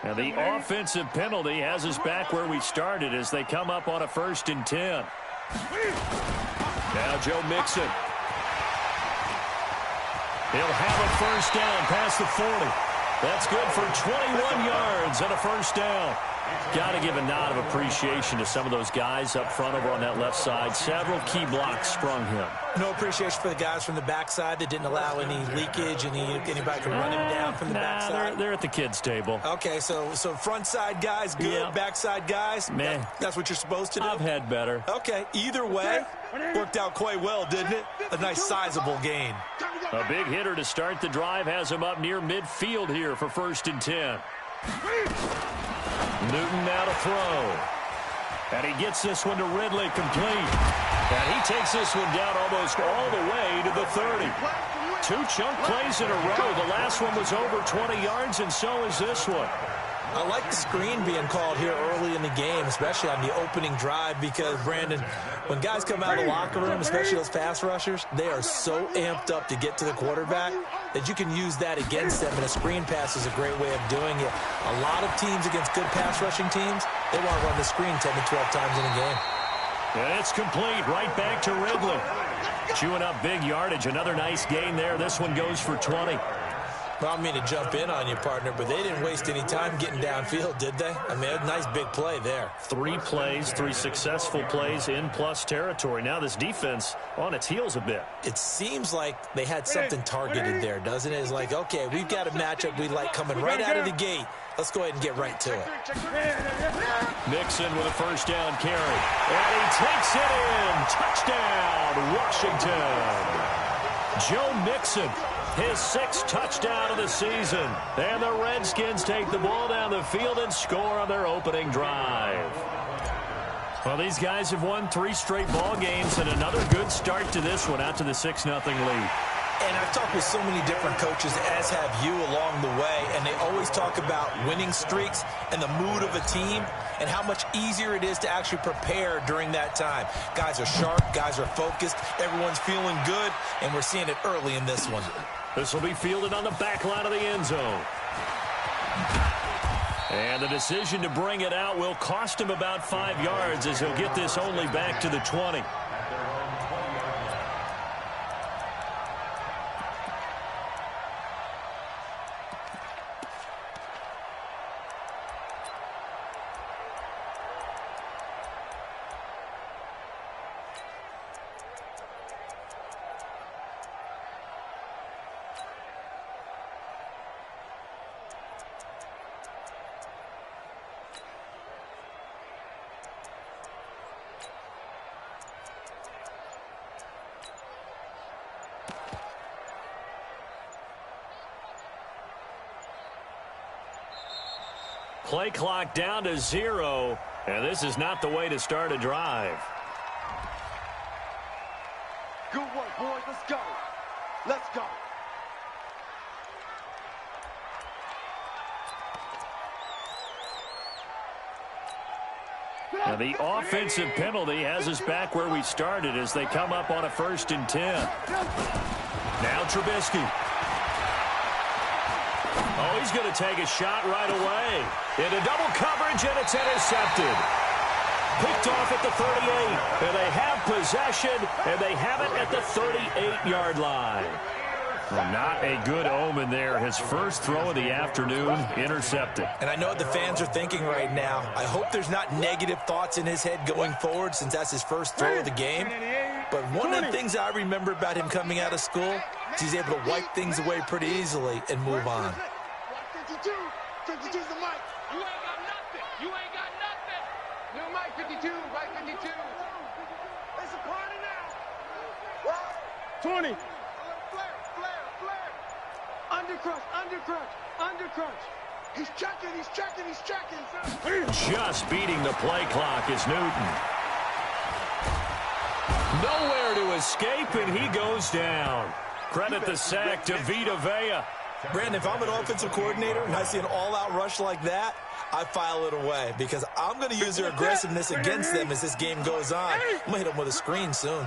And the offensive penalty has us back where we started as they come up on a 1st and 10. Now Joe Mixon. He'll have a 1st down past the 40. That's good for 21 yards and a 1st down. Got to give a nod of appreciation to some of those guys up front over on that left side. Several key blocks sprung him. No appreciation for the guys from the backside that didn't allow any leakage, and anybody could run him down from the backside. They're at the kids' table. Okay, so front side guys good, yeah. Backside guys, man, that's what you're supposed to do? I've had better. Okay, either way, worked out quite well, didn't it? A nice sizable gain. A big hitter to start the drive has him up near midfield here for 1st and 10. Newton now to throw. And he gets this one to Ridley complete. And he takes this one down almost all the way to the 30. 2 chunk plays in a row. The last one was over 20 yards, and so is this one. I like the screen being called here early in the game, especially on the opening drive, because, Brandon, when guys come out of the locker room, especially those pass rushers, they are so amped up to get to the quarterback that you can use that against them, and a screen pass is a great way of doing it. A lot of teams against good pass rushing teams, they want to run the screen 10 to 12 times in a game. And it's complete right back to Ridley. Chewing up big yardage. Another nice gain there. This one goes for 20. Well, I don't mean to jump in on you, partner, but they didn't waste any time getting downfield, did they? I mean, a nice big play there. 3 plays, 3 successful plays in plus territory. Now this defense on its heels a bit. It seems like they had something targeted there, doesn't it? It's like, okay, we've got a matchup we like coming right out of the gate. Let's go ahead and get right to it. Mixon with a 1st down carry. And he takes it in. Touchdown, Washington. Joe Mixon, his 6th touchdown of the season. And the Redskins take the ball down the field and score on their opening drive. Well, these guys have won 3 straight ball games, and another good start to this one out to the 6-0 lead. And I've talked with so many different coaches, as have you, along the way, and they always talk about winning streaks and the mood of a team and how much easier it is to actually prepare during that time. Guys are sharp, guys are focused, everyone's feeling good, and we're seeing it early in this one. This will be fielded on the back line of the end zone. And the decision to bring it out will cost him about 5 yards as he'll get this only back to the 20. Play clock down to 0, and this is not the way to start a drive. Good work, boys. Let's go. Let's go. Now the offensive penalty has us back where we started as they come up on a 1st and 10. Now Trubisky. Oh, he's going to take a shot right away. Into double coverage, and it's intercepted. Picked off at the 38. And they have possession, and they have it at the 38-yard line. Well, not a good omen there. His first throw of the afternoon, intercepted. And I know what the fans are thinking right now. I hope there's not negative thoughts in his head going forward since that's his first throw of the game. But one of the things I remember about him coming out of school is he's able to wipe things away pretty easily and move on. 52. 52's the mic. You ain't got nothing. You ain't got nothing. New mic 52. Right 52. It's a party now. 20. Undercrunch. He's checking. Just beating the play clock is Newton. Nowhere to escape, and he goes down. Credit the sack to Vita Vea. Brandon, if I'm an offensive coordinator and I see an all-out rush like that, I file it away because I'm going to use their aggressiveness against them as this game goes on. I'm going to hit them with a screen soon.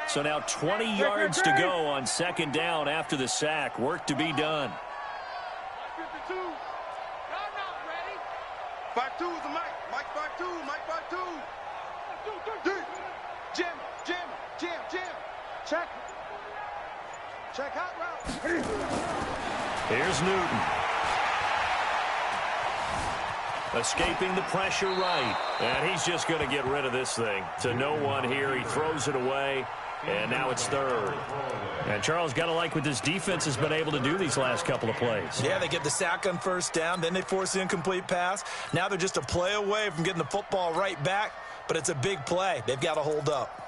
So now 20 yards to go on 2nd down after the sack. Work to be done. 5-2 is the mic. Mike 5-2. Mike 5-2. Jim. Check. Check out route. Here's Newton. Escaping the pressure right. And he's just going to get rid of this thing. To no one here. He throws it away. And now it's third. And Charles, got to like what this defense has been able to do these last couple of plays. Yeah, they get the sack on first down. Then they force the incomplete pass. Now they're just a play away from getting the football right back. But it's a big play. They've got to hold up.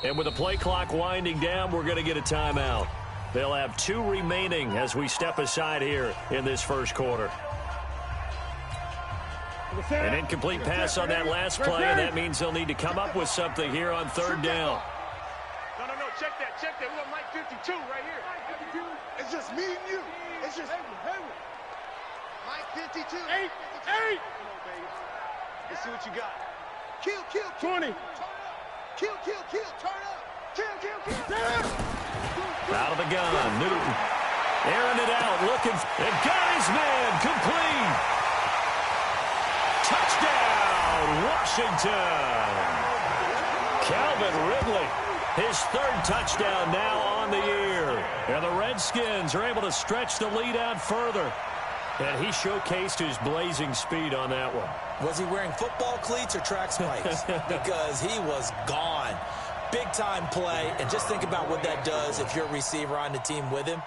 And with the play clock winding down, we're going to get a timeout. They'll have 2 remaining as we step aside here in this first quarter. An incomplete pass on that last play, and that means they'll need to come up with something here on third down. No. Check that. We got Mike 52 right here. Mike 52. It's just me and you. It's just Mike 52. 8. Come on, baby. Let's see what you got. Kill. 20. Kill. Turn up. Kill. Out of the gun, Newton. Airing it out, looking. And got his man, complete. Touchdown, Washington. Calvin Ridley, his 3rd touchdown now on the year. And the Redskins are able to stretch the lead out further. And he showcased his blazing speed on that one. Was he wearing football cleats or track spikes? Because he was gone. Big-time play. And just think about what that does if you're a receiver on the team with him.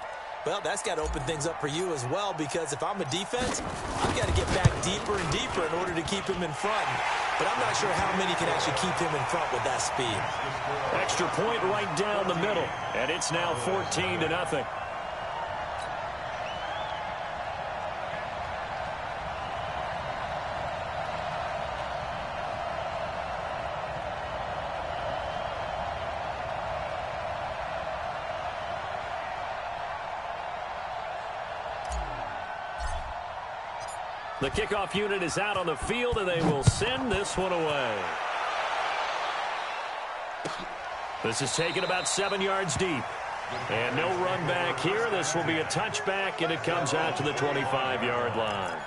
Well, that's got to open things up for you as well, because if I'm a defense, I've got to get back deeper and deeper in order to keep him in front. But I'm not sure how many can actually keep him in front with that speed. Extra point right down the middle. And it's now 14-0. The kickoff unit is out on the field, and they will send this one away. This is taken about 7 yards deep. And no run back here. This will be a touchback, and it comes out to the 25-yard line.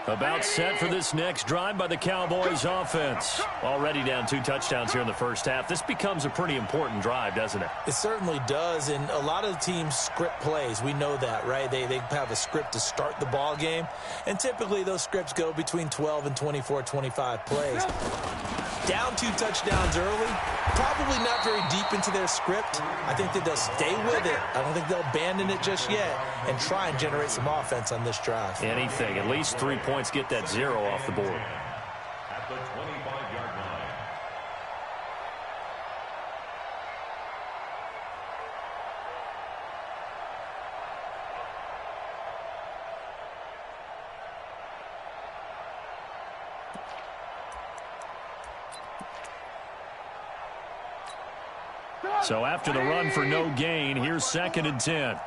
About set for this next drive by the Cowboys offense. Already down 2 touchdowns here in the first half. This becomes a pretty important drive, doesn't it? It certainly does, and a lot of the teams script plays. We know that, right? They have a script to start the ball game, and typically those scripts go between 12 and 24, 25 plays. Down 2 touchdowns early, probably not very deep into their script. I think that they'll stay with it. I don't think they'll abandon it just yet and try and generate some offense on this drive. Anything. At least 3 points, get that 0 off the board. At the 25-yard line. So after the run for no gain, here's 2nd and 10.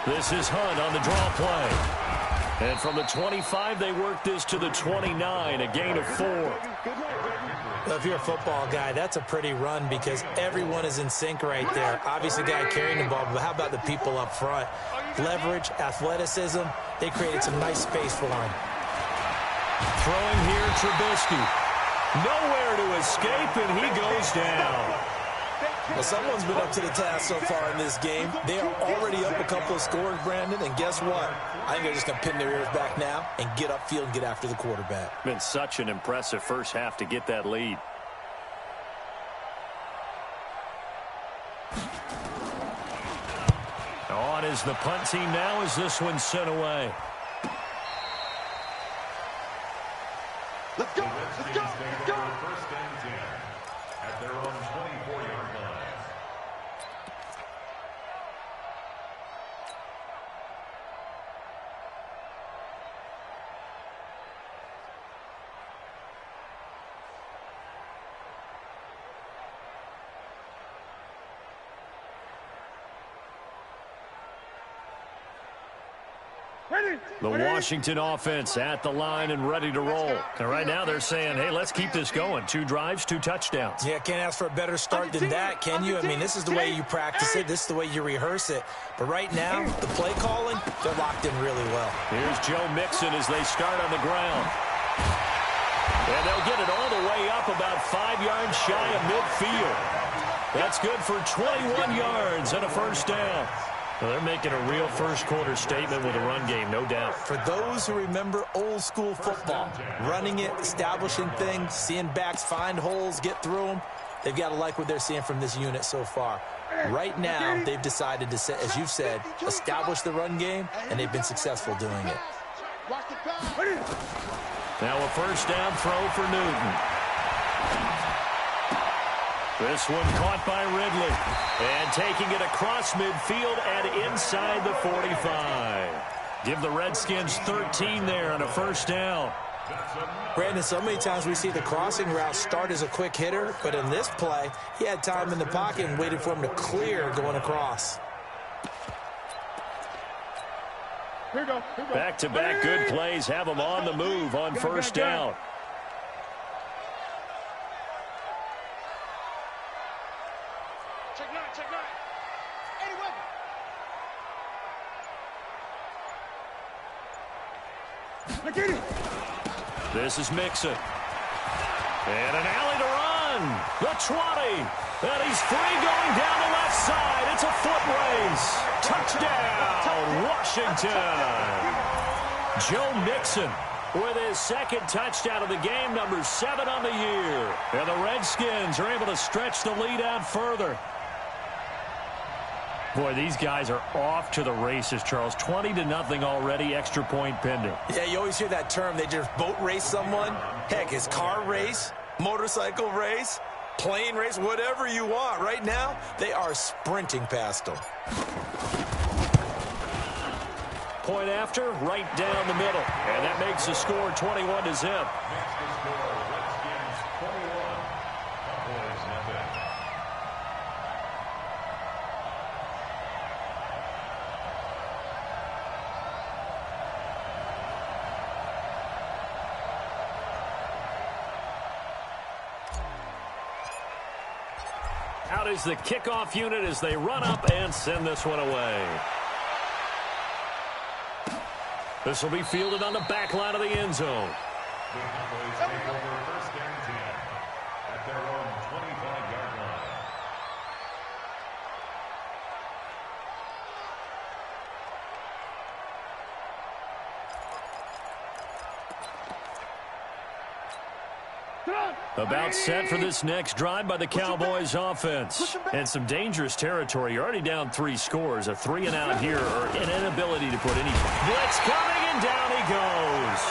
This is Hunt on the draw play. And from the 25, they work this to the 29, a gain of 4. Well, if you're a football guy, that's a pretty run because everyone is in sync right there. Obviously, the guy carrying the ball, but how about the people up front? Leverage, athleticism, they created some nice space for him. Throwing here, Trubisky. Nowhere to escape, and he goes down. Well, someone's been up to the task so far in this game. They are already up a couple of scores, Brandon, and guess what? I think they're just going to pin their ears back now and get upfield and get after the quarterback. Been such an impressive first half to get that lead. On as the punt team now as this one sent away. Let's go. Let's go. Let's go. First and 10 at their own 24-yard line. The Washington offense at the line and ready to roll. And right now they're saying, hey, let's keep this going. 2 drives, 2 touchdowns. Yeah, can't ask for a better start than that, can you? I mean, this is the way you practice it. This is the way you rehearse it. But right now, the play calling, they're locked in really well. Here's Joe Mixon as they start on the ground. And they'll get it all the way up about 5 yards shy of midfield. That's good for 21 yards and a first down. Well, they're making a real first-quarter statement with a run game, no doubt. For those who remember old-school football, running it, establishing things, seeing backs find holes, get through them, they've got to like what they're seeing from this unit so far. Right now, they've decided to, as you've said, establish the run game, and they've been successful doing it. Now a first down throw for Newton. This one caught by Ridley. And taking it across midfield and inside the 45. Give the Redskins 13 there on a first down. Brandon, so many times we see the crossing route start as a quick hitter, but in this play, he had time in the pocket and waited for him to clear going across. Back-to-back good plays have them on the move on first down. This is Mixon. And an alley to run. The 20. And he's free going down the left side. It's a foot race. Touchdown, Washington. Joe Mixon with his second touchdown of the game, number 7 on the year. And the Redskins are able to stretch the lead out further. Boy, these guys are off to the races, Charles. 20-0 already, extra point pending. Yeah, you always hear that term. They just boat race someone. Heck, it's car race, motorcycle race, plane race, whatever you want. Right now, they are sprinting past them. Point after, right down the middle. And that makes the score 21-0. Out is the kickoff unit as they run up and send this one away. This will be fielded on the back line of the end zone. The Cowboys take over first and 10 at their own 25-yard line. About set for this next drive by the Cowboys offense. And some dangerous territory. You're already down 3 scores. A 3-and-out here or an inability to put any blitz coming, and down he goes.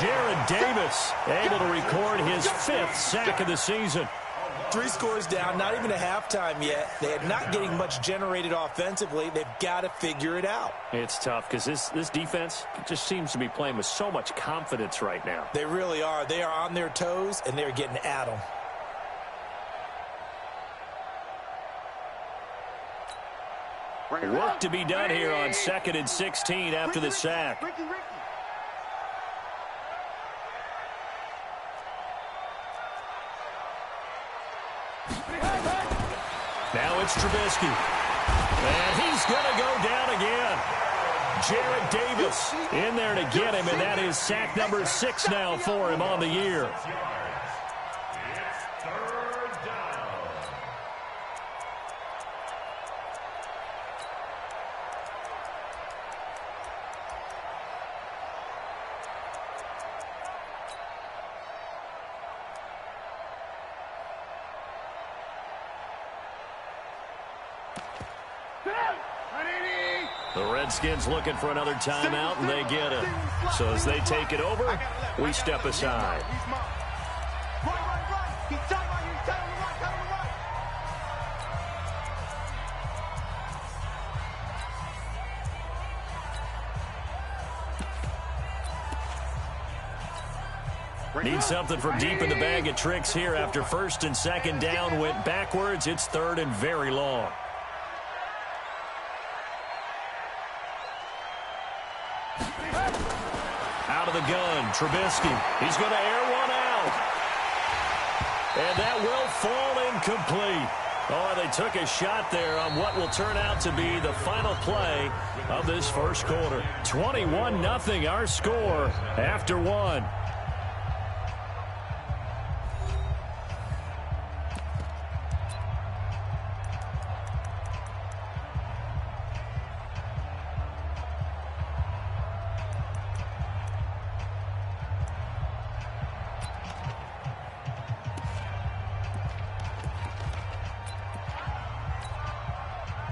Jared Davis able to record his 5th sack of the season. 3 scores down, not even a halftime yet. They are not getting much generated offensively. They've got to figure it out. It's tough because this defense just seems to be playing with so much confidence right now. They really are. They are on their toes, and they're getting at them. Work to be done here on 2nd and 16 after the sack. Now it's Trubisky. And he's going to go down again. Jared Davis in there to get him, and that is sack number 6 now for him on the year. The Redskins looking for another timeout, and they get it. So as they take it over, we step aside. Need something from deep in the bag of tricks here after first and second down went backwards. It's third and very long. Out of the gun, Trubisky. He's going to air one out. And that will fall incomplete. Oh, they took a shot there on what will turn out to be the final play of this first quarter. 21-0 our score after one.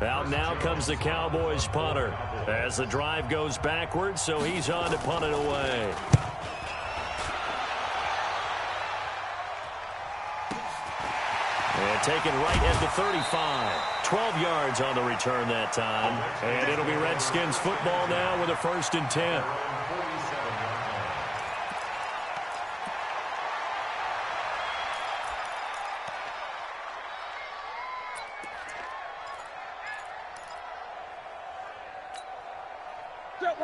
Out now comes the Cowboys punter as the drive goes backwards, so he's on to punt it away. And taken right at the 35. 12 yards on the return that time. And it'll be Redskins football now with a 1st and 10.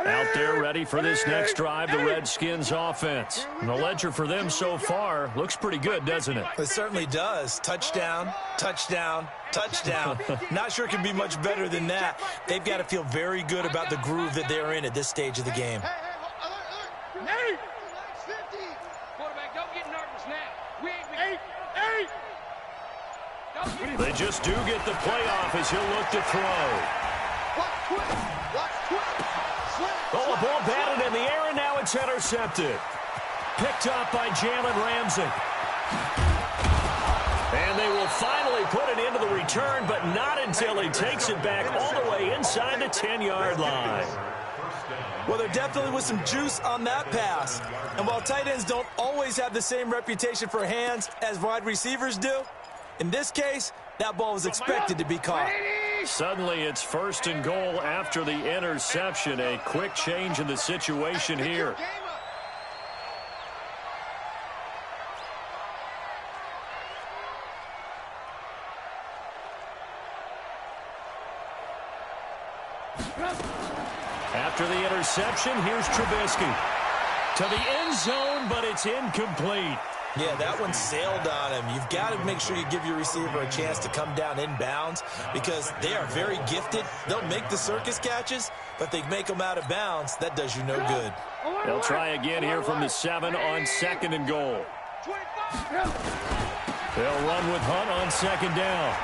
Out there ready for this next drive, the Redskins offense. And the ledger for them so far looks pretty good, doesn't it? It certainly does. Touchdown, touchdown, touchdown. Not sure it can be much better than that. They've got to feel very good about the groove that they're in at this stage of the game. Quarterback, don't get nervous now. We ain't They just do get the playoff as he'll look to throw. Oh, the ball batted in the air, and now it's intercepted. Picked up by Jalen Ramsey. And they will finally put it into the return, but not until he takes it back all the way inside the 10-yard line. Well, there definitely was some juice on that pass. And while tight ends don't always have the same reputation for hands as wide receivers do, in this case, that ball was expected to be caught. Suddenly, it's 1st and goal after the interception. A quick change in the situation here. After the interception, here's Trubisky. To the end zone, but it's incomplete. Yeah, that one sailed on him. You've got to make sure you give your receiver a chance to come down inbounds because they are very gifted. They'll make the circus catches, but they make them out of bounds. That does you no good. They'll try again here from the 7 on 2nd and goal. They'll run with Hunt on 2nd down.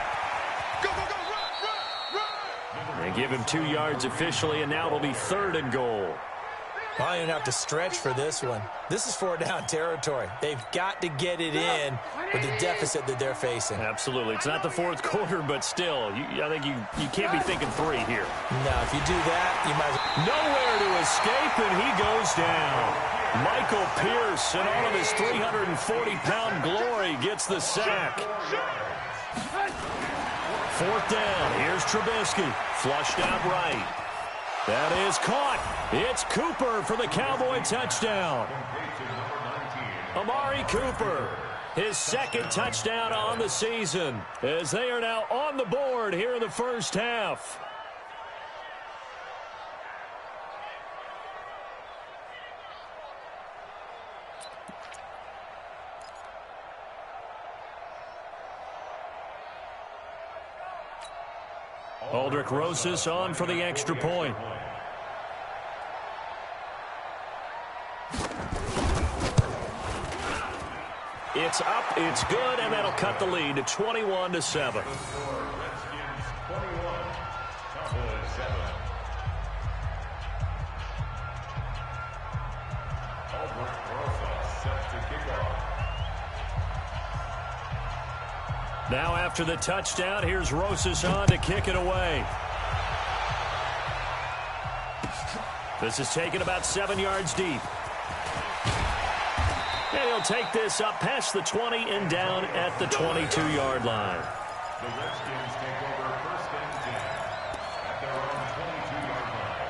They give him 2 yards officially, and now it'll be 3rd and goal. I don't even have to stretch for this one. This is 4-down territory. They've got to get it in with the deficit that they're facing. Absolutely. It's not the 4th quarter, but still, I think you can't be thinking 3 here. No, if you do that, you might as well. Nowhere to escape, and he goes down. Michael Pierce, in all of his 340-pound glory, gets the sack. 4th down. Here's Trubisky. Flushed out right. That is caught. It's Cooper for the Cowboy touchdown. Amari Cooper, his 2nd touchdown on the season, as they are now on the board here in the first half. Aldrich Rosas on for the extra point. It's up, it's good, and that'll cut the lead to 21-7. Now after the touchdown, here's Rosas on to kick it away. This is taken about 7 yards deep. And he'll take this up past the 20 and down at the 22-yard line. The Redskins take over first and 10 at their own 22-yard line.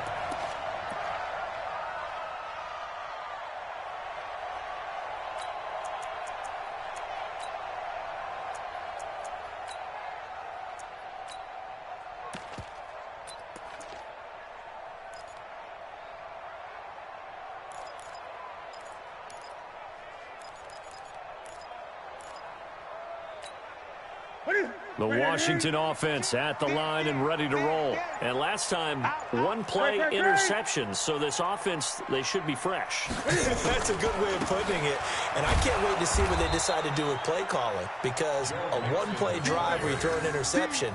The Washington offense at the line and ready to roll. And last time, one play interception. So this offense, they should be fresh. That's a good way of putting it. And I can't wait to see what they decide to do with play calling. Because a one-play drive where you throw an interception,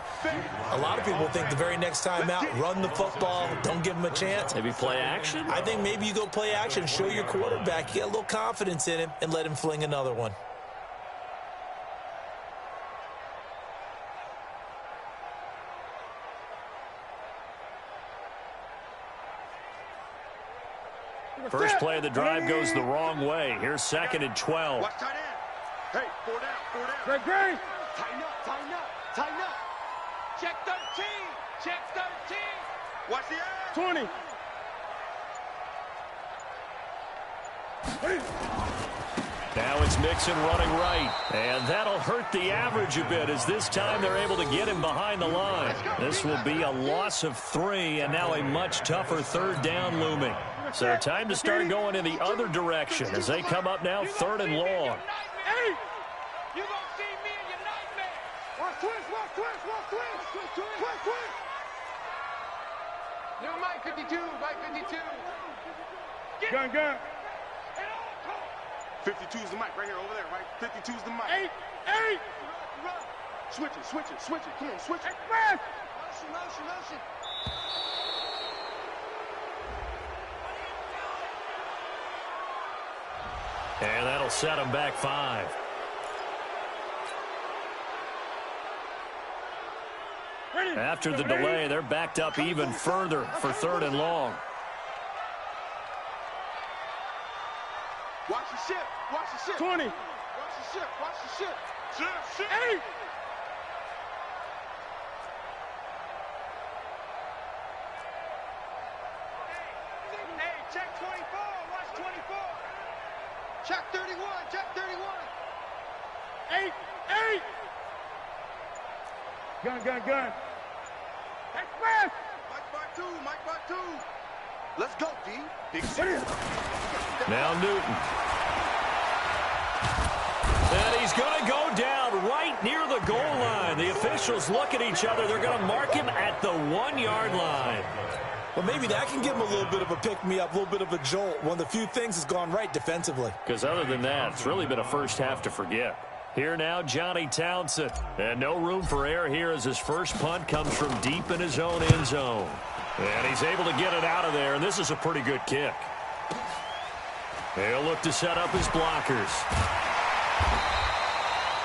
a lot of people think the very next time out, run the football, don't give them a chance. Maybe play action? I think maybe you go play action, show your quarterback, get a little confidence in him, and let him fling another one. First play of the drive goes the wrong way. Here's 2nd and 12. Watch tight end. Hey, 4 down, 4 down. Great, great. Tighten up, tighten up, tighten up. Check 13, check 13. Watch the edge. 20. Now it's Mixon running right. And that'll hurt the average a bit as this time they're able to get him behind the line. This will be a loss of 3 and now a much tougher 3rd down looming. So time to start going in the other direction as they come up now 3rd and long. Hey! You gonna see me in your nightmare. Watch twist, watch twist, watch twist. Twist, twist. New Mike 52, Mike 52. Gun. 52's the mic right here, over there, right? 52's the mic. 8. Switch it. Come on, switch it. Express. Motion. And that'll set them back 5. Ready. After the delay, they're backed up even further for 3rd and long. Watch the ship. 20. Watch the ship. Ship. 8. Hey, check 24. Watch 24. Check 31. 8. Gun. Express. Mike by two. Let's go, D. Big Ready. Now Newton. And he's going to go down right near the goal line. The officials look at each other. They're going to mark him at the 1-yard line. Well, maybe that can give him a little bit of a pick-me-up, a little bit of a jolt. One of the few things has gone right defensively. Because other than that, it's really been a first half to forget. Here now, Johnny Townsend. And no room for error here as his first punt comes from deep in his own end zone. And he's able to get it out of there, and this is a pretty good kick. They'll look to set up his blockers.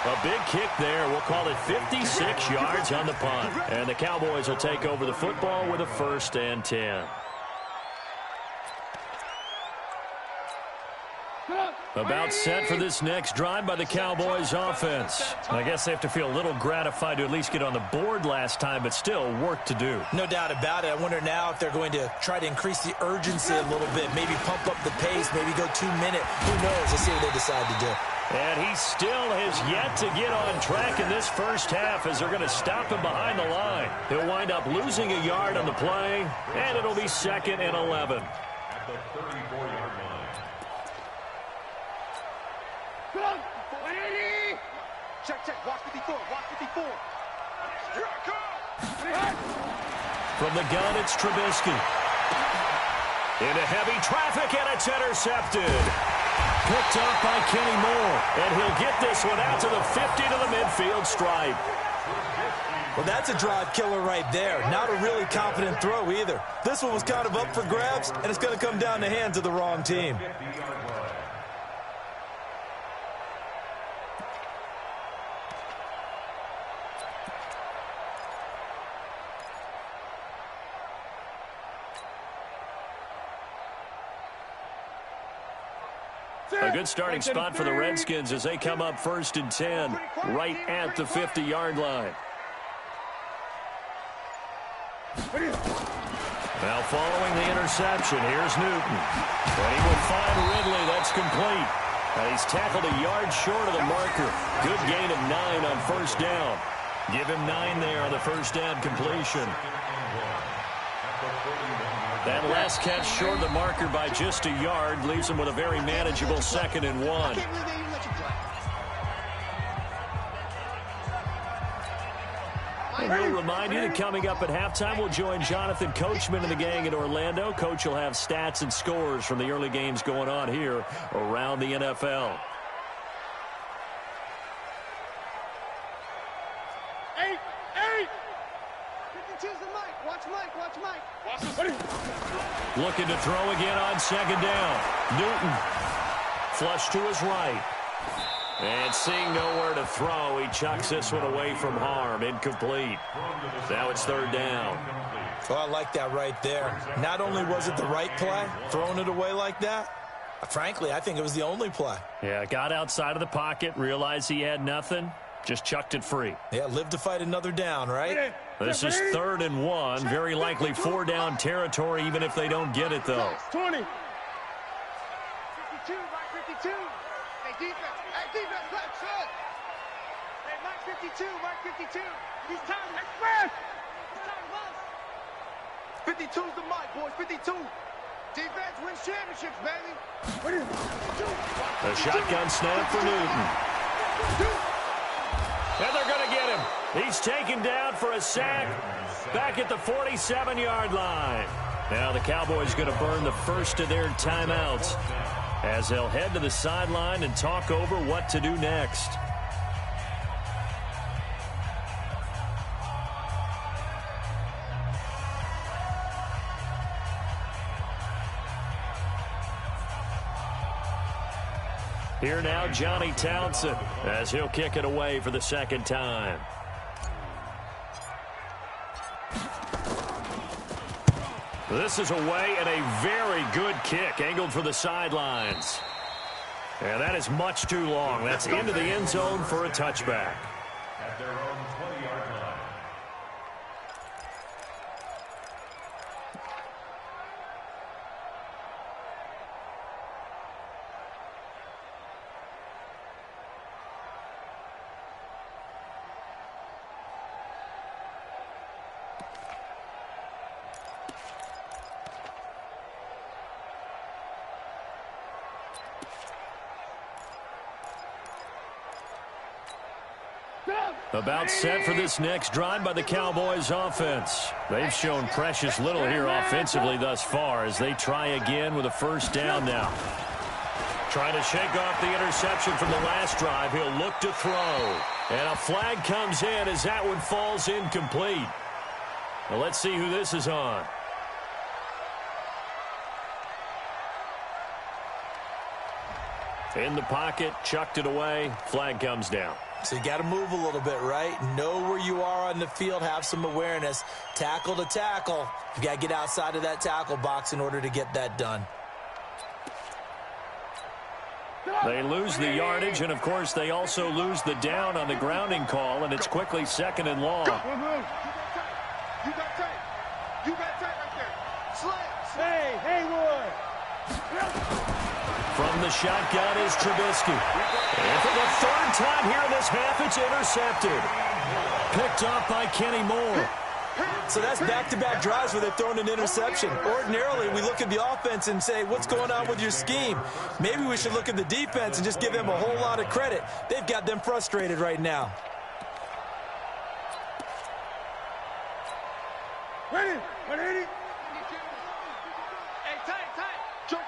A big kick there. We'll call it 56 yards on the punt. And the Cowboys will take over the football with a 1st and 10. About set for this next drive by the Cowboys offense. I guess they have to feel a little gratified to at least get on the board last time, but still work to do. No doubt about it. I wonder now if they're going to try to increase the urgency a little bit, maybe pump up the pace, maybe go 2-minute. Who knows? Let's see what they decide to do. And he still has yet to get on track in this first half as they're going to stop him behind the line. He'll wind up losing a yard on the play, and it'll be 2nd and 11. At the 34-yard line. Check. Watch 54. Here I come. From the gun, it's Trubisky. Into heavy traffic, and it's intercepted. Picked up by Kenny Moore, and he'll get this one out to the 50 to the midfield stripe. Well, that's a drive killer right there. Not a really confident throw either. This one was kind of up for grabs, and it's going to come down the hands of the wrong team. A good starting spot for the Redskins as they come up 1st and 10 right at the 50-yard line. Now following the interception, here's Newton. And he will find Ridley. That's complete. And he's tackled a yard short of the marker. Good gain of 9 on 1st down. Give him 9 there on the 1st down completion. That last catch short of the marker by just a yard leaves him with a very manageable 2nd and 1. And we'll remind you that coming up at halftime, we'll join Jonathan Coachman and the gang in Orlando. Coach will have stats and scores from the early games going on here around the NFL. 8, 8. 52's the mic. Watch Mike. Watch Mike. Looking to throw again on 2nd down. Newton flush to his right. And seeing nowhere to throw, he chucks this one away from harm. Incomplete. Now it's 3rd down. Oh, I like that right there. Not only was it the right play, throwing it away like that, frankly, I think it was the only play. Yeah, got outside of the pocket, realized he had nothing, just chucked it free. Yeah, live to fight another down, right? This is 3rd and 1. Very likely 4-down territory, even if they don't get it, though. 20. 52, Mike 52. Hey, defense. Hey, defense, left foot. Hey, Mike 52, Mike 52. He's time. Express. He's time to bust. 52's the mic, boys. 52. Defense wins championships, baby. The shotgun snap for Newton. And they're going to get him. He's taken down for a sack back at the 47-yard line. Now the Cowboys going to burn the first of their timeouts as they'll head to the sideline and talk over what to do next. Here now, Johnny Townsend, as he'll kick it away for the 2nd time. This is away and a very good kick, angled for the sidelines. And that is much too long. That's into the end zone for a touchback. At their own 20-yard line. About set for this next drive by the Cowboys offense. They've shown precious little here offensively thus far as they try again with a 1st down now. Trying to shake off the interception from the last drive. He'll look to throw. And a flag comes in as that one falls incomplete. Well, let's see who this is on. In the pocket, chucked it away. Flag comes down. So you got to move a little bit, right? Know where you are on the field. Have some awareness. Tackle to tackle. You got to get outside of that tackle box in order to get that done. They lose the yardage, and, of course, they also lose the down on the grounding call, and it's quickly 2nd and long. You got tight. You got tight right there. Slam. Hey, Haywood. From the shotgun is Trubisky. And for the 3rd time here in this half, it's intercepted. Picked off by Kenny Moore. So that's back-to-back drives where they're throwing an interception. Ordinarily, we look at the offense and say, what's going on with your scheme? Maybe we should look at the defense and just give them a whole lot of credit. They've got them frustrated right now. Ready. Ready. Hey, tight. Joker.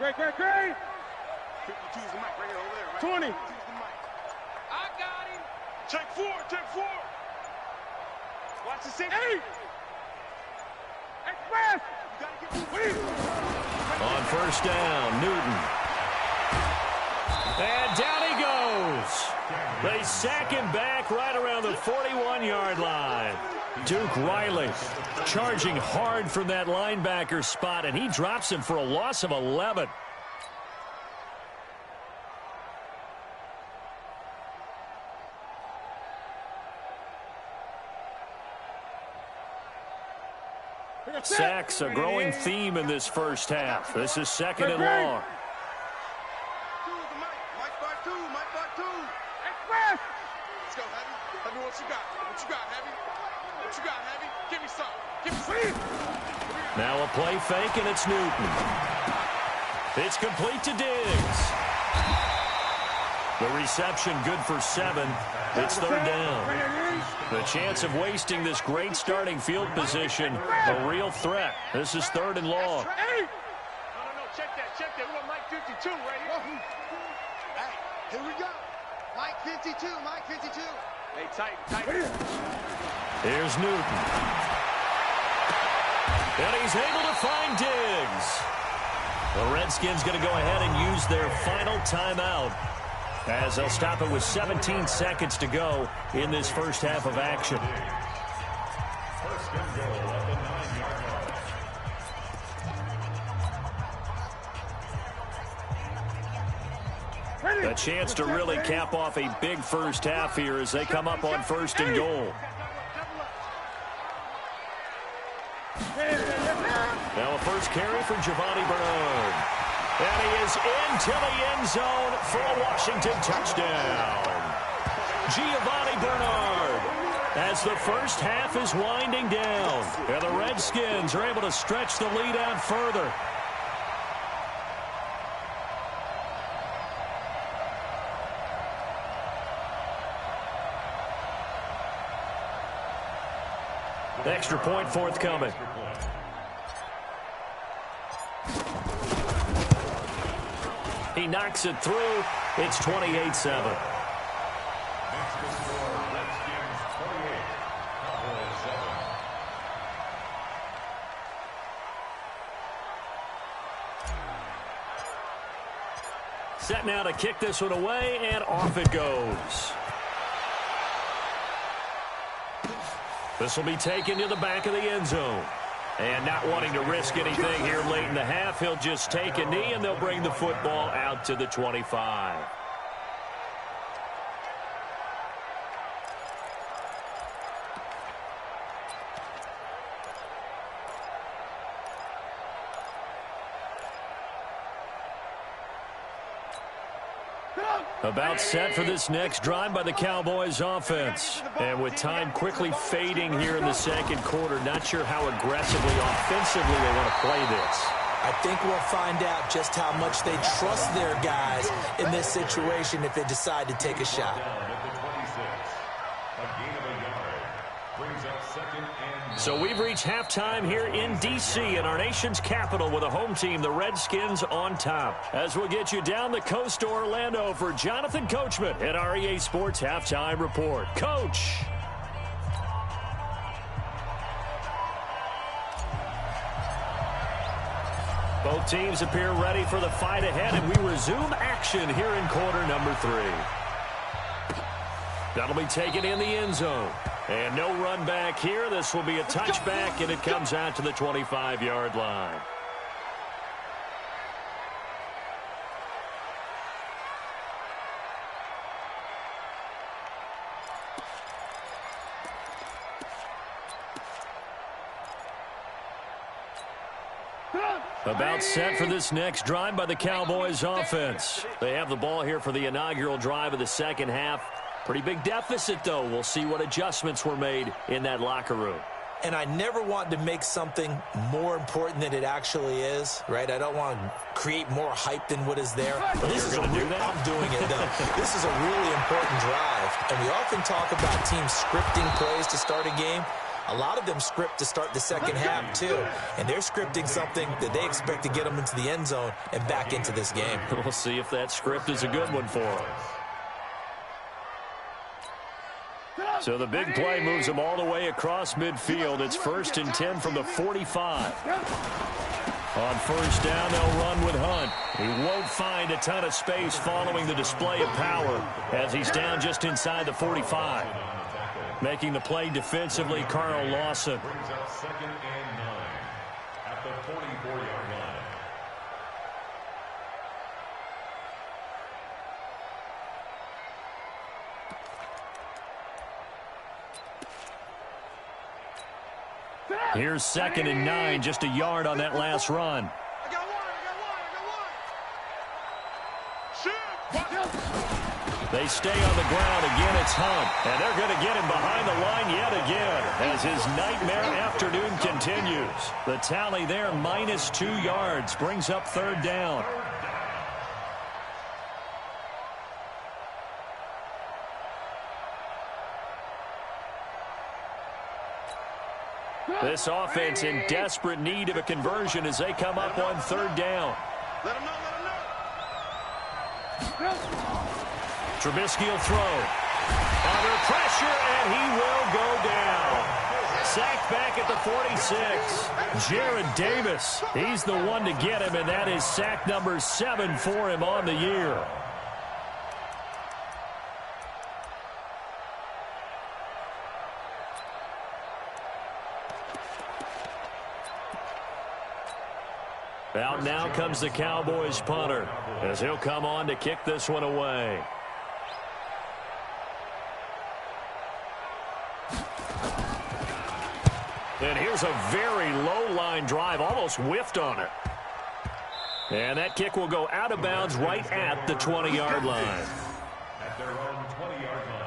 52's the mic right here over there. Right? 20. 52's the mic. I got him. Check 4. Watch the 6. 8. Express. You gotta get moving. On 1st down, Newton. And down he goes. They sack him back right around the 41-yard line. Duke Riley charging hard from that linebacker spot, and he drops him for a loss of 11. Sacks, a growing theme in this first half. This is second and long. Let's go, Heavy. Heavy, what you got? What you got, Heavy? What you got, Heavy? Give me some. Give me some. Now a play fake, and it's Newton. It's complete to Diggs. The reception good for 7. It's third down. The chance of wasting this great starting field position, a real threat. This is third and long. No, check that. We got Mike 52 right here. Hey, here we go. Mike 52. Hey, tight. Here's Newton. And he's able to find Diggs. The Redskins going to go ahead and use their final timeout, as they'll stop it with 17 seconds to go in this first half of action. First and goal at the 9-yard line. A chance to really cap off a big first half here as they come up on first and goal. Now a first carry for Giovanni Bernard. And he is into the end zone for a Washington touchdown. Giovanni Bernard, as the first half is winding down. And the Redskins are able to stretch the lead out further. Extra point forthcoming. He knocks it through. It's 28-7. Set now to kick this one away, and off it goes. This will be taken to the back of the end zone. And not wanting to risk anything here late in the half, he'll just take a knee, and they'll bring the football out to the 25. About set for this next drive by the Cowboys offense. And with time quickly fading here in the second quarter, not sure how aggressively, offensively they want to play this. I think we'll find out just how much they trust their guys in this situation if they decide to take a shot. So we've reached halftime here in D.C. in our nation's capital with a home team, the Redskins, on top. As we'll get you down the coast to Orlando for Jonathan Coachman at our EA Sports Halftime Report. Coach. Both teams appear ready for the fight ahead, and we resume action here in quarter number 3. That'll be taken in the end zone. And no run back here. This will be a touchback, and it comes out to the 25-yard line. About set for this next drive by the Cowboys offense. They have the ball here for the inaugural drive of the second half. Pretty big deficit, though. We'll see what adjustments were made in that locker room. And I never want to make something more important than it actually is, right? I don't want to create more hype than what is there. But this is I'm doing it, though. This is a really important drive. And we often talk about teams scripting plays to start a game. A lot of them script to start the second half, too. And they're scripting something that they expect to get them into the end zone and back into this game. We'll see if that script is a good one for them. So the big play moves them all the way across midfield. It's 1st and 10 from the 45. On first down, they'll run with Hunt. He won't find a ton of space following the display of power as he's down just inside the 45. Making the play defensively, Carl Lawson. Brings up 2nd and 9 at the 44-yard line. Here's 2nd and 9, just a yard on that last run. I got one. They stay on the ground. Again, it's Hunt. And they're going to get him behind the line yet again as his nightmare afternoon continues. The tally there, -2 yards, brings up 3rd down. This offense in desperate need of a conversion as they come up on 3rd down. Let him know, let him know. Trubisky will throw. Under pressure, and he will go down. Sacked back at the 46. Jared Davis, he's the one to get him, and that is sack number 7 for him on the year. Out now comes the Cowboys punter as he'll come on to kick this one away. And here's a very low line drive, almost whiffed on it. And that kick will go out of bounds right at the 20-yard line. At their own 20-yard line.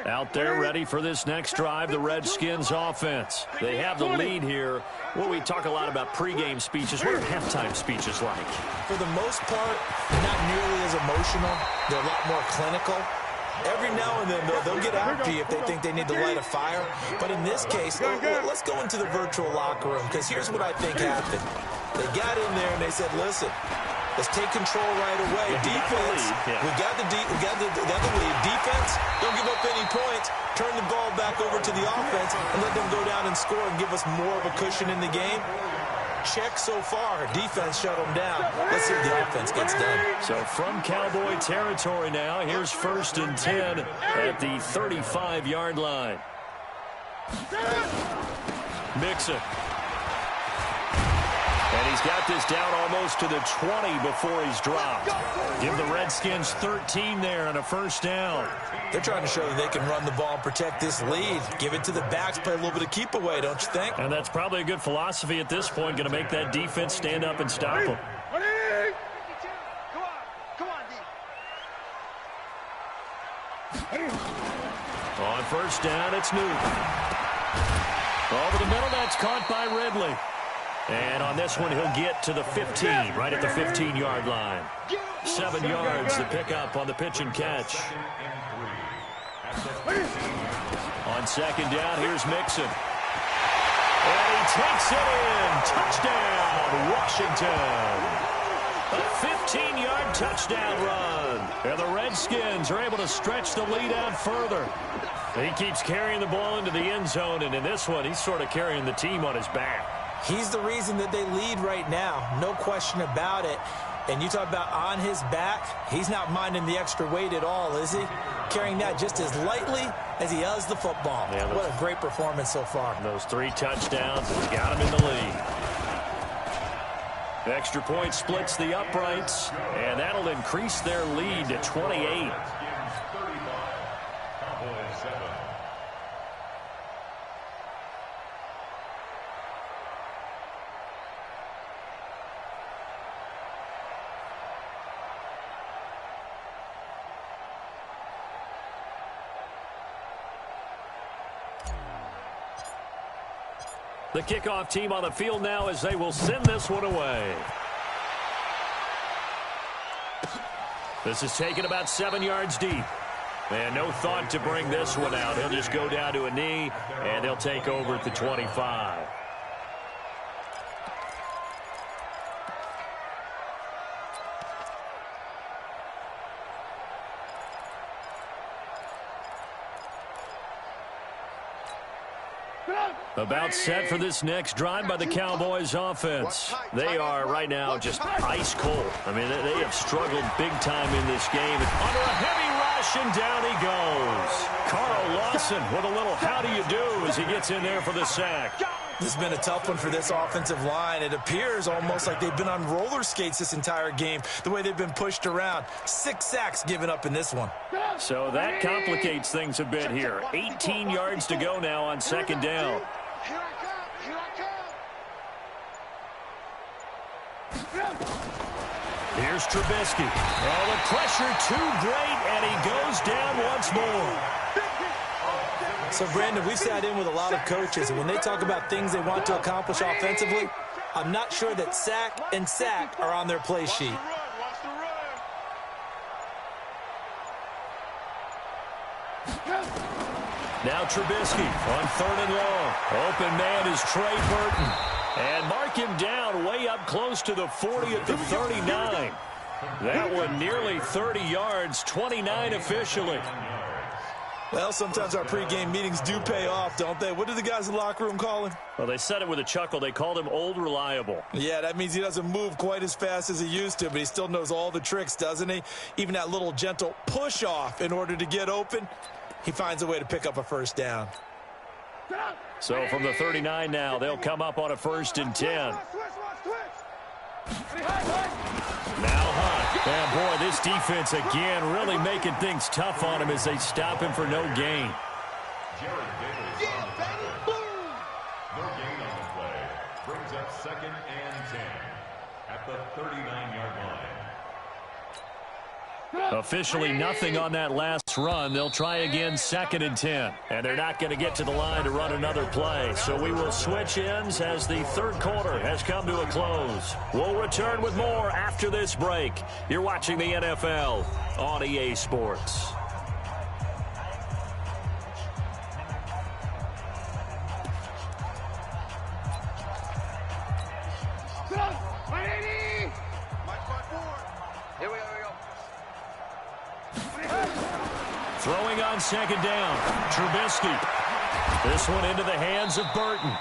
Out there ready for this next drive, the Redskins offense. They have the lead here. Well, we talk a lot about pregame speeches. What are halftime speeches like? For the most part, not nearly as emotional. They're a lot more clinical. Every now and then, they'll get after you if they think they need to light a fire. But in this case, let's go into the virtual locker room, because here's what I think happened. They got in there and they said, listen, let's take control right away. Defense, we got the lead. Defense, don't give up any points. Turn the ball back over to the offense and let them go down and score and give us more of a cushion in the game. Check so far. Defense shut them down. Let's see if the offense gets done. So from Cowboy territory now, here's 1st and 10 at the 35-yard line. Mixon. And he's got this down almost to the 20 before he's dropped. Give the Redskins 13 there on a 1st down. They're trying to show that they can run the ball and protect this lead. Give it to the backs, play a little bit of keep away, don't you think? And that's probably a good philosophy at this point, going to make that defense stand up and stop them. On 1st down, it's Newton. Over the middle, that's caught by Ridley. And on this one, he'll get to the 15, right at the 15-yard line. 7 yards to pick up on the pitch and catch. On 2nd down, here's Mixon. And he takes it in. Touchdown, Washington. A 15-yard touchdown run. And the Redskins are able to stretch the lead out further. He keeps carrying the ball into the end zone, and in this one, he's sort of carrying the team on his back. He's the reason that they lead right now. No question about it. And you talk about on his back, he's not minding the extra weight at all, is he? Carrying that just as lightly as he does the football. Yeah, what a great performance so far. Those 3 touchdowns have got him in the lead. The extra point splits the uprights, and that'll increase their lead to 28. The kickoff team on the field now as they will send this one away. This is taken about 7 yards deep. And no thought to bring this one out. He'll just go down to a knee, and they'll take over at the 25. About set for this next drive by the Cowboys offense. They are right now just ice cold. I mean, they have struggled big time in this game. Under a heavy rush, and down he goes. Carl Lawson with a little how do you do as he gets in there for the sack. This has been a tough one for this offensive line. It appears almost like they've been on roller skates this entire game, the way they've been pushed around. 6 sacks given up in this one. So that complicates things a bit here. 18 yards to go now on second down. Here I come. Here's Trubisky. Oh, the pressure too great, and he goes down once more. So, Brandon, we've sat in with a lot of coaches, and when they talk about things they want to accomplish offensively, I'm not sure that sack and sack are on their play sheet. Now Trubisky on 3rd and long. Open man is Trey Burton. And mark him down way up close to the 40 at the 39. That one nearly 30 yards, 29 officially. Well, sometimes our pregame meetings do pay off, don't they? What do the guys in the locker room call him? Well, they said it with a chuckle. They called him Old Reliable. Yeah, that means he doesn't move quite as fast as he used to, but he still knows all the tricks, doesn't he? Even that little gentle push-off in order to get open, he finds a way to pick up a first down. So from the 39 now, they'll come up on a 1st and 10. Now Hunt. And boy, this defense again really making things tough on him as they stop him for no gain. No gain on the play. Brings up 2nd and 10 at the 39-yard line. Officially nothing on that last run. They'll try again 2nd and 10. And they're not going to get to the line to run another play. So we will switch ends as the 3rd quarter has come to a close. We'll return with more after this break. You're watching the NFL on EA Sports. Throwing on 2nd down, Trubisky. This one into the hands of Burton.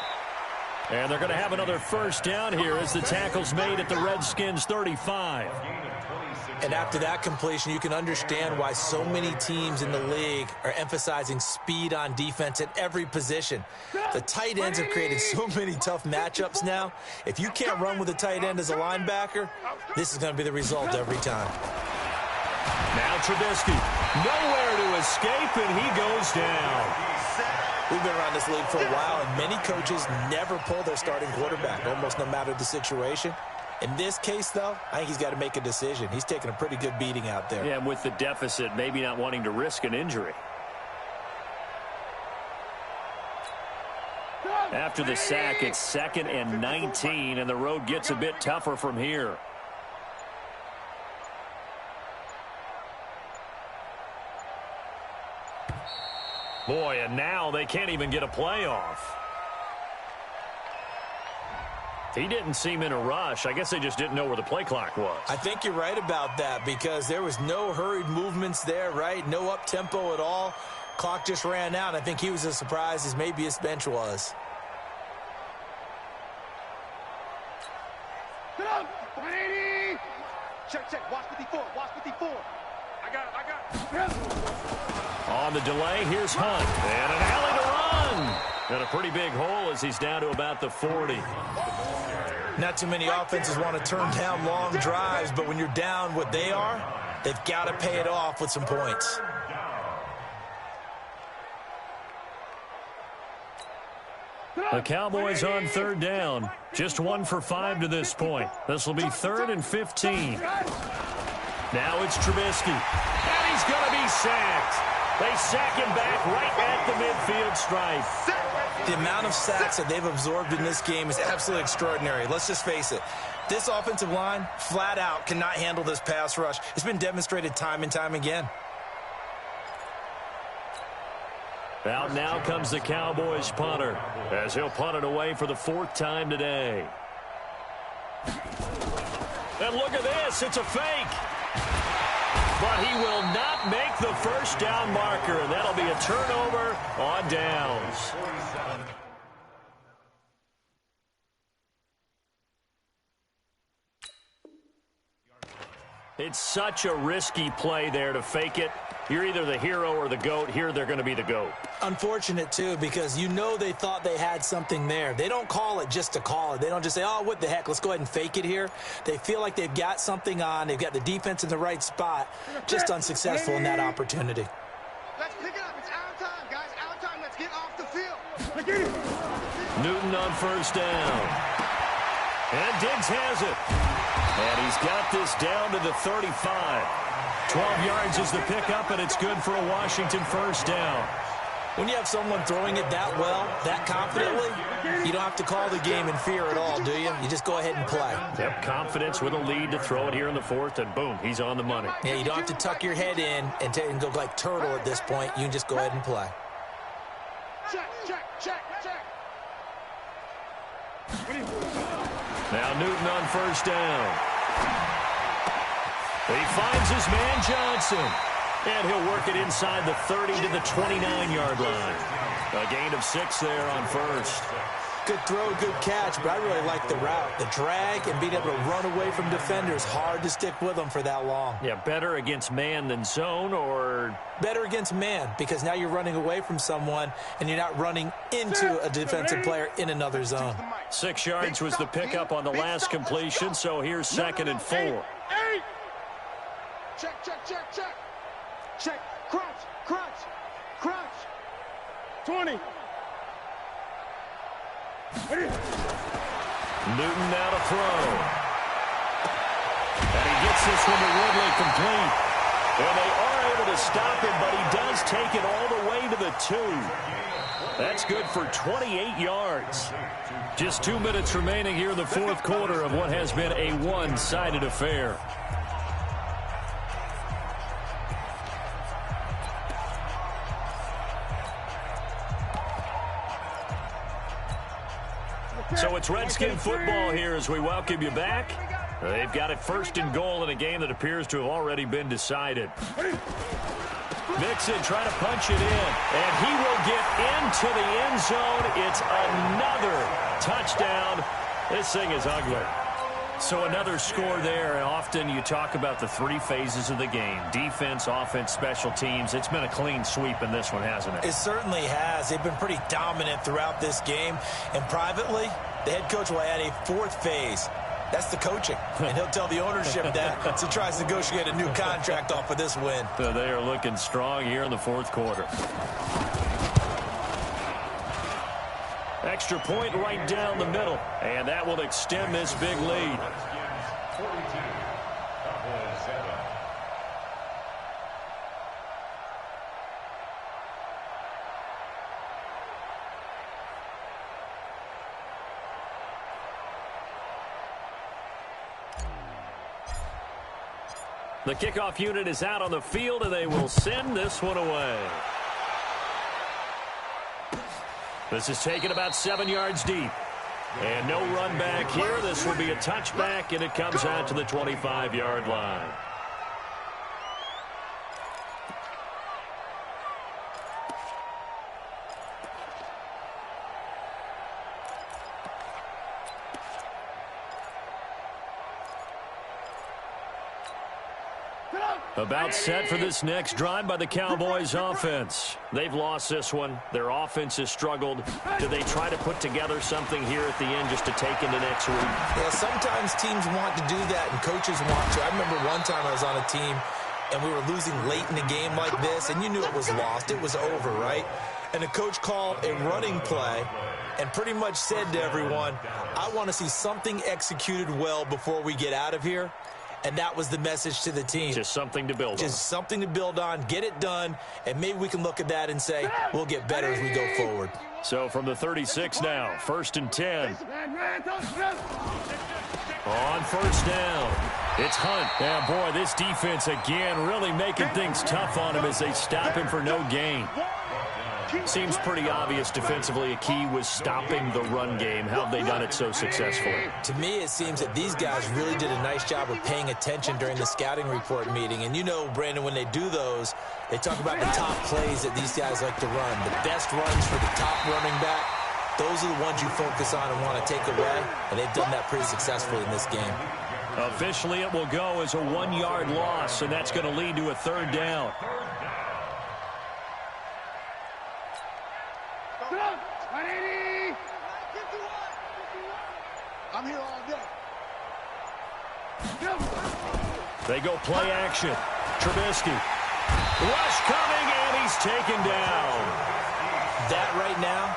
And they're going to have another 1st down here as the tackle's made at the Redskins' 35. And after that completion, you can understand why so many teams in the league are emphasizing speed on defense at every position. The tight ends have created so many tough matchups now. If you can't run with a tight end as a linebacker, this is going to be the result every time. Now Trubisky, nowhere to escape, and he goes down. We've been around this league for a while, and many coaches never pull their starting quarterback, almost no matter the situation. In this case, though, I think he's got to make a decision. He's taking a pretty good beating out there. Yeah, and with the deficit, maybe not wanting to risk an injury. After the sack, it's 2nd and 19, and the road gets a bit tougher from here. Boy, and now they can't even get a playoff. He didn't seem in a rush. I guess they just didn't know where the play clock was. I think you're right about that because there was no hurried movements there, right? No up-tempo at all. Clock just ran out. I think he was as surprised as maybe his bench was. Get up! 180! Check. Watch 54. Watch 54. I got it. On the delay, here's Hunt. And an alley to run. And a pretty big hole as he's down to about the 40. Not too many offenses want to turn down long drives, but when you're down what they are, they've got to pay it off with some points. The Cowboys on 3rd down. Just 1 for 5 to this point. This will be 3rd and 15. Now it's Trubisky. And he's going to be sacked. They sack him back right at the midfield stripe. The amount of sacks that they've absorbed in this game is absolutely extraordinary. Let's just face it. This offensive line, flat out, cannot handle this pass rush. It's been demonstrated time and time again. Out now comes the Cowboys punter as he'll punt it away for the 4th time today. And look at this. It's a fake. But he will not make the 1st down marker, and that'll be a turnover on downs. It's such a risky play there to fake it. You're either the hero or the GOAT. Here they're going to be the GOAT. Unfortunate, too, because you know they thought they had something there. They don't call it just to call it. They don't just say, oh, what the heck, let's go ahead and fake it here. They feel like they've got something on. They've got the defense in the right spot. Just unsuccessful in that opportunity. Let's pick it up. It's our time, guys. Our time. Let's get off the field. Newton on first down. And Diggs has it. And he's got this down to the 35. 12 yards is the pickup, and it's good for a Washington first down. When you have someone throwing it that well, that confidently, you don't have to call the game in fear at all, do you? You just go ahead and play. Yep, confidence with a lead to throw it here in the fourth, and boom, he's on the money. Yeah, you don't have to tuck your head in and go like turtle at this point. You can just go ahead and play. Check, check, check, check. Now Newton on first down. He finds his man Johnson. And he'll work it inside the 30 to the 29-yard line. A gain of 6 there on first. Good throw, good catch, but I really like the route. The drag and being able to run away from defenders, hard to stick with them for that long. Yeah, better against man than zone, or? Better against man, because now you're running away from someone and you're not running into a defensive player in another zone. 6 yards was the pickup on the last completion, so here's 2nd and 4. Check, check, check, check. Check. Crunch, crunch, crunch. 20. Newton now to throw. And he gets this one to Woodley complete. And they are able to stop him, but he does take it all the way to the 2. That's good for 28 yards. Just 2 minutes remaining here in the fourth quarter of what has been a one-sided affair. So it's Redskin football here as we welcome you back. They've got it 1st and goal in a game that appears to have already been decided. Mixon trying to punch it in, and he will get into the end zone. It's another touchdown. This thing is ugly. So another score there, and often you talk about the 3 phases of the game. Defense, offense, special teams. It's been a clean sweep in this one, hasn't it? It certainly has. They've been pretty dominant throughout this game. And privately, the head coach will add a 4th phase. That's the coaching. And he'll tell the ownership that as he tries to negotiate a new contract off of this win. So they are looking strong here in the fourth quarter. Extra point right down the middle. And that will extend this big lead. 42, Cowboys 7. The kickoff unit is out on the field, and they will send this one away. This is taken about 7 yards deep. And no run back here. This will be a touchback, and it comes out to the 25-yard line. About set for this next drive by the Cowboys offense. They've lost this one. Their offense has struggled. Do they try to put together something here at the end just to take into next week? Yeah, sometimes teams want to do that and coaches want to. I remember one time I was on a team and we were losing late in a game like this, and you knew it was lost. It was over, right? And the coach called a running play and pretty much said to everyone, I want to see something executed well before we get out of here. And that was the message to the team. Just something to build on. Just something to build on, get it done, and maybe we can look at that and say, we'll get better as we go forward. So from the 36 now, 1st and 10. On first down, it's Hunt. Now, boy, this defense again really making things tough on him as they stop him for no gain. Seems pretty obvious defensively a key was stopping the run game. How have they done it so successfully? To me, it seems that these guys really did a nice job of paying attention during the scouting report meeting. And you know, Brandon, when they do those, they talk about the top plays that these guys like to run. The best runs for the top running back, those are the ones you focus on and want to take away. And they've done that pretty successfully in this game. Officially, it will go as a 1-yard loss, and that's going to lead to a third down. I'm here all day. They go play action. Trubisky. Rush coming, and he's taken down. That right now,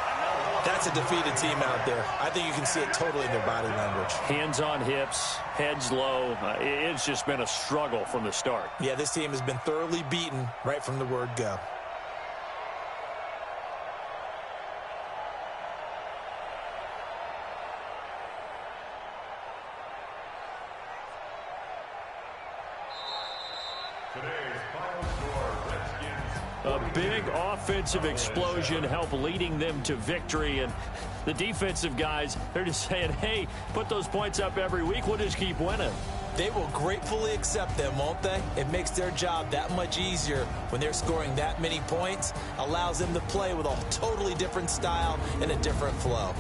that's a defeated team out there. I think you can see it totally in their body language. Hands on hips, heads low. It's just been a struggle from the start. Yeah, this team has been thoroughly beaten right from the word go. A big offensive explosion helped leading them to victory. And the defensive guys, they're just saying, hey, put those points up every week. We'll just keep winning. They will gratefully accept them, won't they? It makes their job that much easier when they're scoring that many points. Allows them to play with a totally different style and a different flow.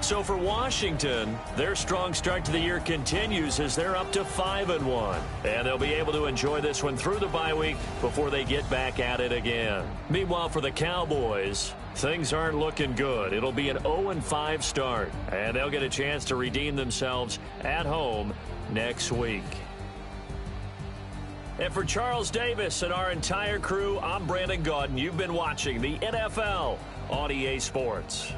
So for Washington, their strong start to the year continues as they're up to 5-1. And they'll be able to enjoy this one through the bye week before they get back at it again. Meanwhile, for the Cowboys, things aren't looking good. It'll be an 0-5 start, and they'll get a chance to redeem themselves at home next week. And for Charles Davis and our entire crew, I'm Brandon Gaudin. You've been watching the NFL on EA Sports.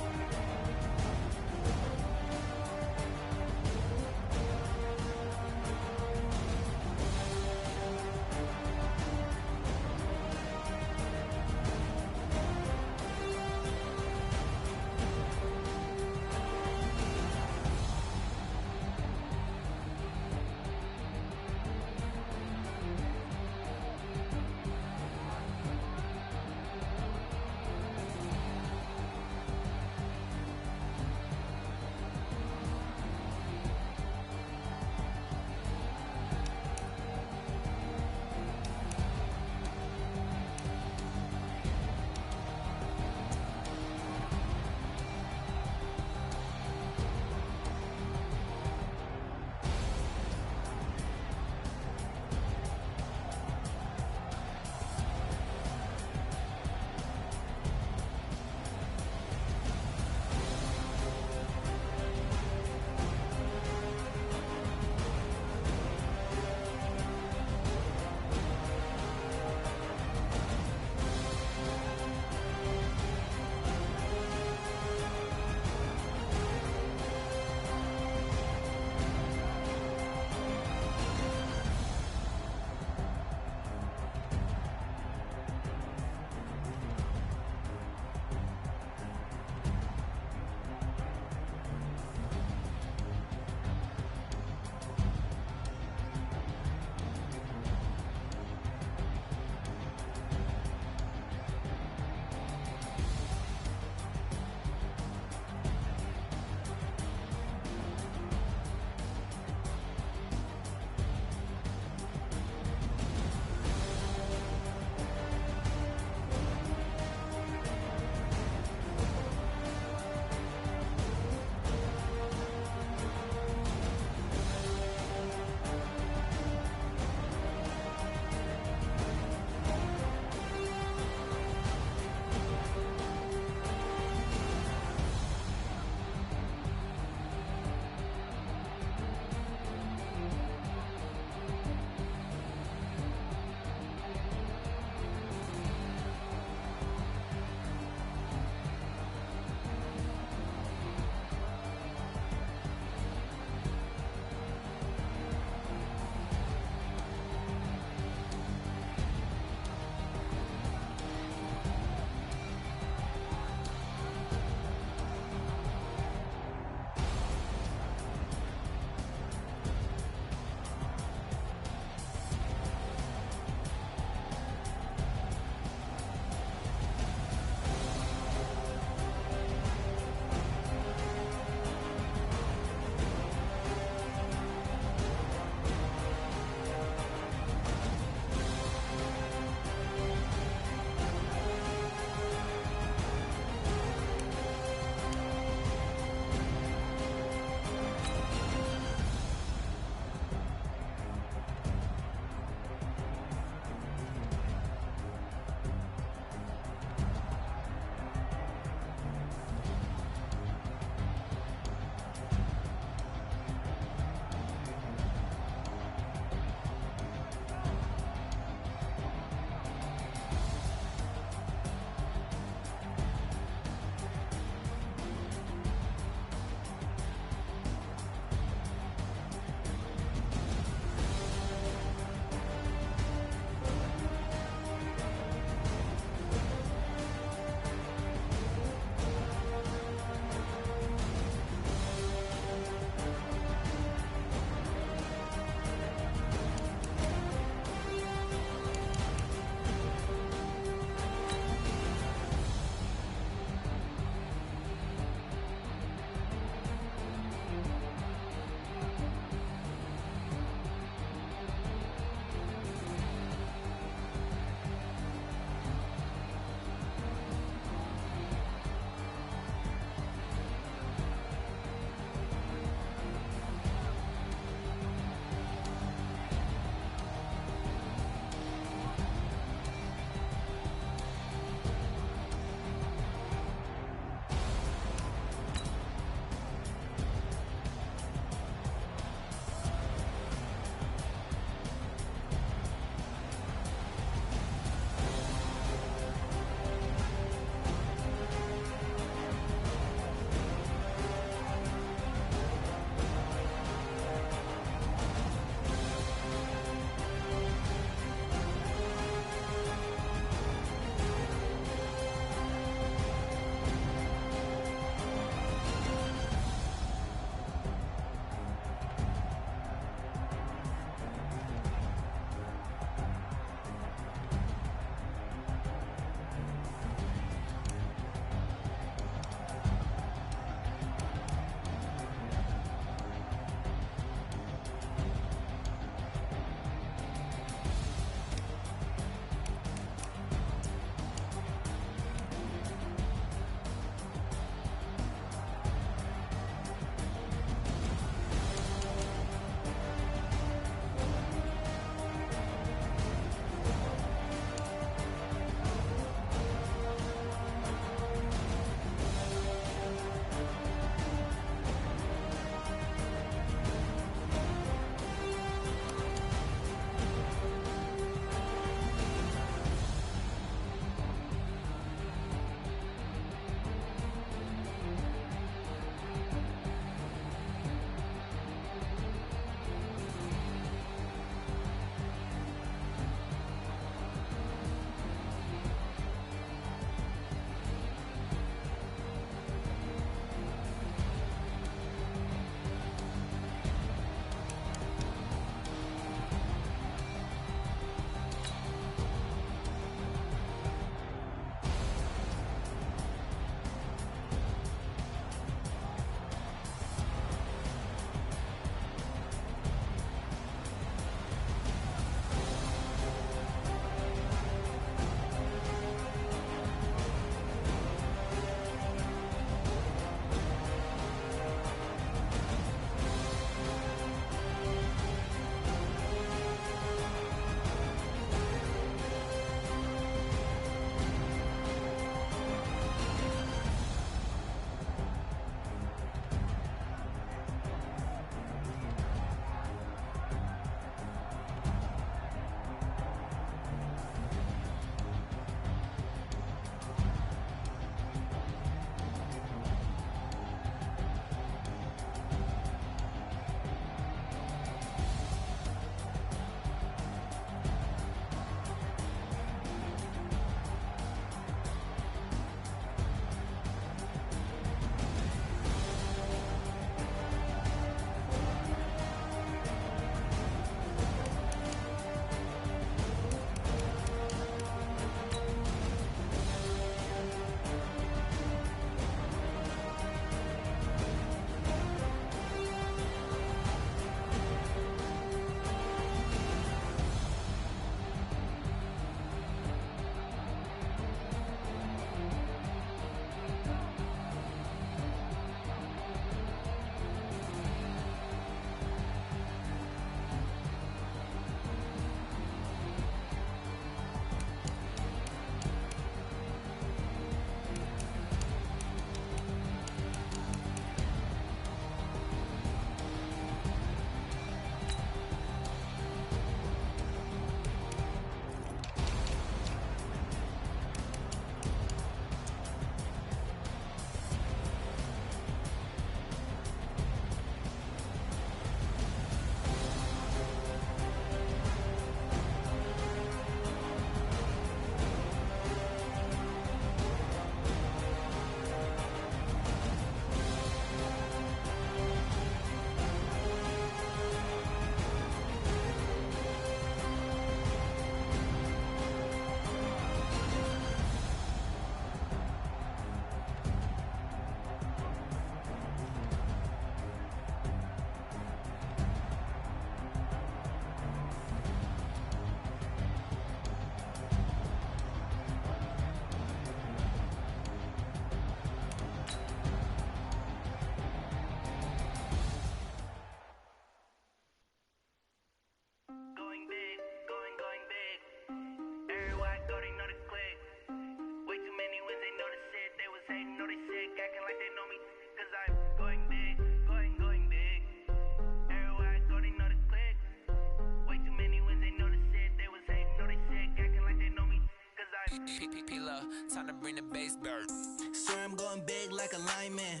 Time to bring the bass bird. Swear I'm going big like a lineman.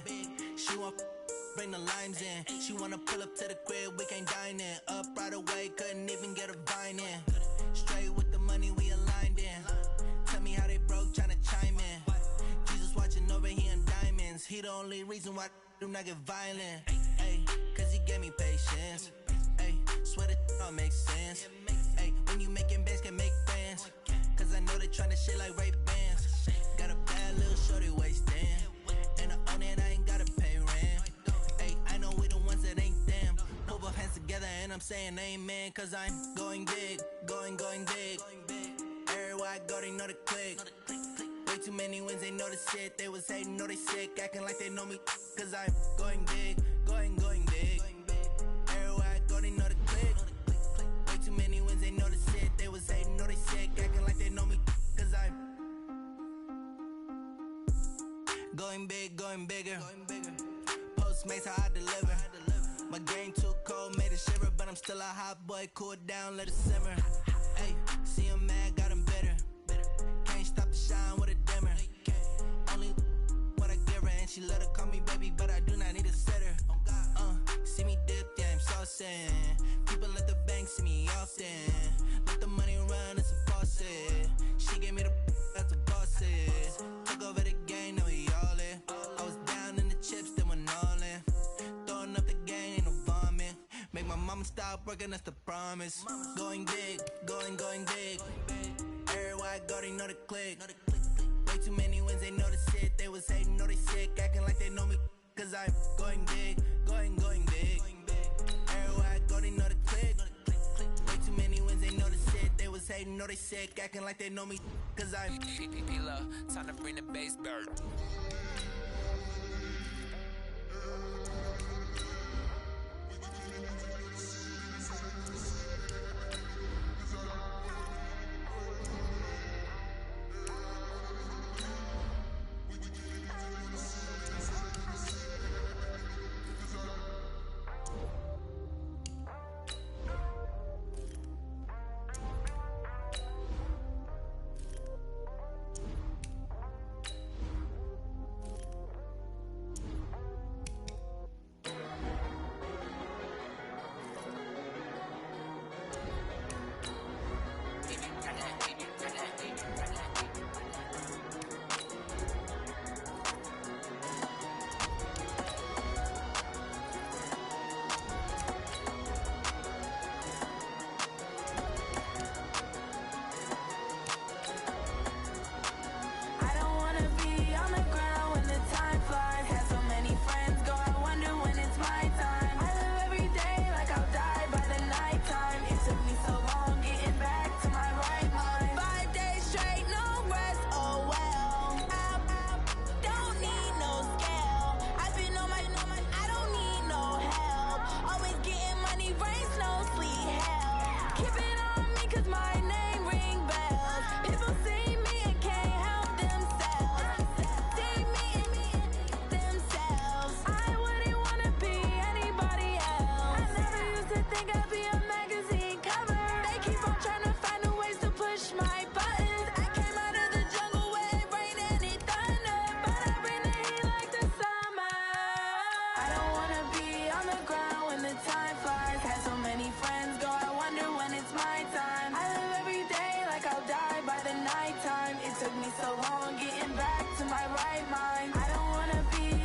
She want bring the limes in. She wanna pull up to the crib, we can't dine in. Up right away, couldn't even get a vine in. Straight with the money we aligned in. Tell me how they broke, tryna chime in. Jesus watching over here in diamonds. He the only reason why I do not get violent. Ay, cause he gave me patience. Ay, swear that all makes sense. Ay, when you making bands, can make friends. Cause I know they tryna shit like Ray-Bans. Got a bad little shorty wasting. And I own it, I ain't gotta pay rent. Ay, I know we the ones that ain't them. Pull both hands together and I'm saying amen. Cause I'm going big, going big. Everywhere I go, they know the click. Way too many wins, they know the shit. They was hating, know they sick, acting like they know me. Cause I'm going big, going big. Everywhere I go, they know the click. Way too many wins, they know the shit. They was hating, know they sick, acting like they know me. Cause I'm going big, going bigger. Postmates how I deliver. My game too cold, made it shiver. But I'm still a hot boy, cool it down, let it simmer. Hey, see him mad, got him bitter. Can't stop the shine with a dimmer. Only what I give her, and she let her call me baby, but I do not need a sitter. See me dip, yeah, I'm saucing. People at the bank see me often. Let the money run, it's a faucet. She gave me the that's a boss it. Took over the game, now we all in. I was down in the chips, then went all in. Throwing up the game, ain't no vomit. Make my mama stop working, that's the promise. Going big, going big. Everywhere I go, they know the click. Way too many wins, they know the shit. They was hating, know they sick, acting like they know me. Cause I'm going big, going big. Everywhere I go, they know the click. Way too many wins, they know the shit. They was hating, know they sick, acting like they know me. Cause I'm time to bring the bass bird. Took me so long getting back to my right mind. I don't wanna be